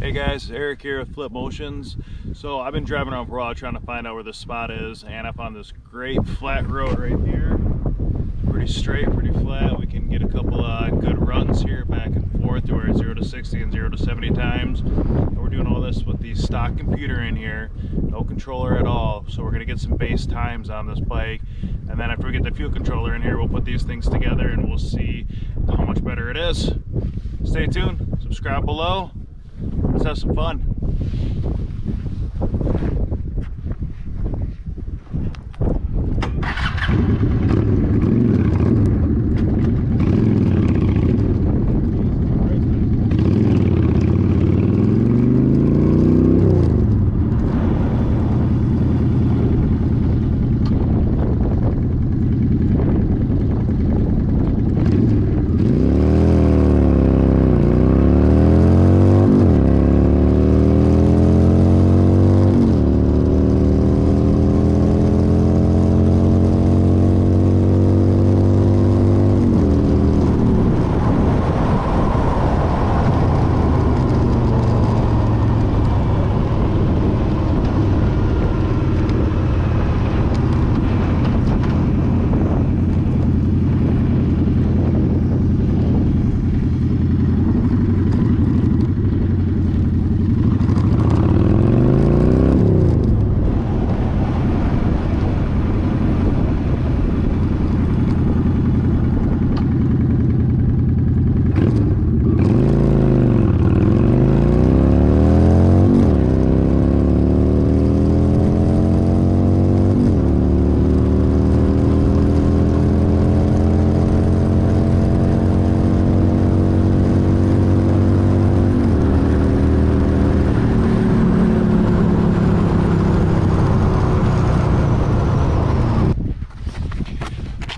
Hey guys, Eric here with Flip Motions. So I've been driving around for a while trying to find out where this spot is, and I found this great flat road right here. Pretty straight, pretty flat. We can get a couple good runs here back and forth to our 0 to 60 and 0 to 70 times. And we're doing all this with the stock computer in here, no controller at all. So we're gonna get some base times on this bike. And then after we get the fuel controller in here, we'll put these things together and we'll see how much better it is. Stay tuned, subscribe below. Let's have some fun.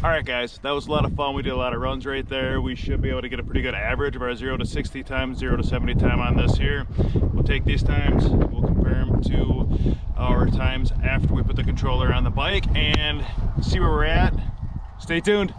Alright guys, that was a lot of fun. We did a lot of runs right there. We should be able to get a pretty good average of our 0 to 60 times, 0 to 70 time on this here. We'll take these times, we'll compare them to our times after we put the controller on the bike and see where we're at. Stay tuned.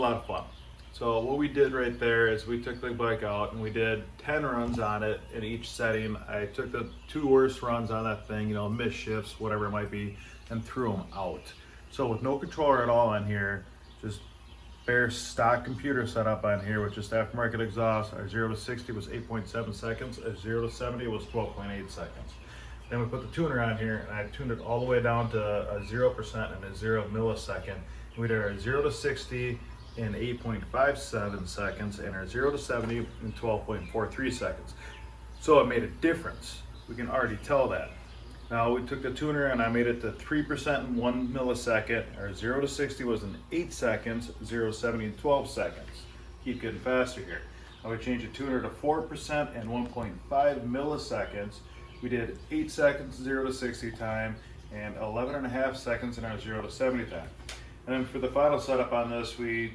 lot of fun. So what we did right there is we took the bike out and we did 10 runs on it in each setting. I took the 2 worst runs on that thing, you know, missed shifts, whatever it might be, and threw them out. So with no controller at all on here, just bare stock computer setup on here with just aftermarket exhaust. Our 0 to 60 was 8.7 seconds. Our 0 to 70 was 12.8 seconds. Then we put the tuner on here and I tuned it all the way down to a 0% and a 0 millisecond. And we did our 0 to 60 in 8.57 seconds and our 0 to 70 in 12.43 seconds. So it made a difference. We can already tell that. Now we took the tuner and I made it to 3% in 1 millisecond. Our 0 to 60 was in 8 seconds, 0 to 70 in 12 seconds. Keep getting faster here. Now we changed the tuner to 4% and 1.5 milliseconds. We did 8 seconds 0 to 60 time and 11.5 seconds in our 0 to 70 time. And then for the final setup on this, we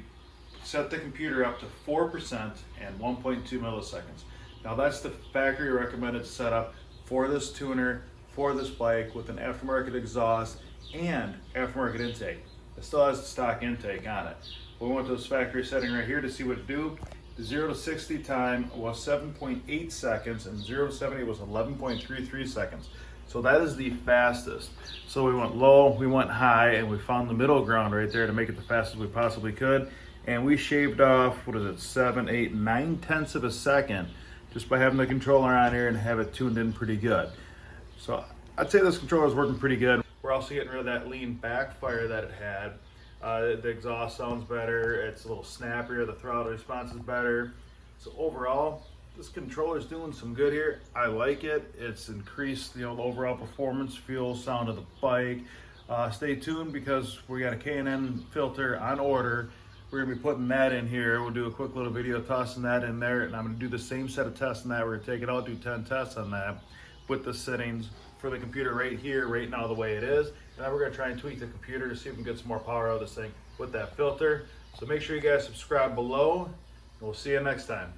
set the computer up to 4% and 1.2 milliseconds. Now that's the factory recommended setup for this tuner, for this bike with an aftermarket exhaust and aftermarket intake. It still has the stock intake on it. We went to this factory setting right here to see what it do. The 0 to 60 time was 7.8 seconds and 0 to 70 was 11.33 seconds. So that is the fastest. So we went low, we went high, and we found the middle ground right there to make it the fastest we possibly could. And we shaved off, 7, 8, 9 tenths of a second just by having the controller on here and have it tuned in pretty good. So I'd say this controller is working pretty good. We're also getting rid of that lean backfire that it had. The exhaust sounds better, it's a little snappier, the throttle response is better. So overall, this controller is doing some good here. I like it. It's increased the overall performance, feel, sound of the bike. Stay tuned because we got a K&N filter on order. We're gonna be putting that in here. We'll do a quick little video tossing that in there, and I'm gonna do the same set of tests on that. We're gonna take it out, do 10 tests on that with the settings for the computer right here, right now the way it is. And then we're gonna try and tweak the computer to see if we can get some more power out of this thing with that filter. So make sure you guys subscribe below, and we'll see you next time.